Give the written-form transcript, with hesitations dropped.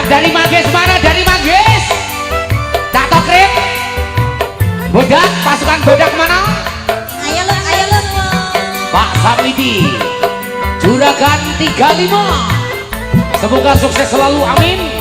Dari Manggis mana? Dari Manggis. Tak tokrip. Bodak, pasukan bodak mana? Ayo lo. Pak Samidi, Juragan 35. Semoga sukses selalu, amin.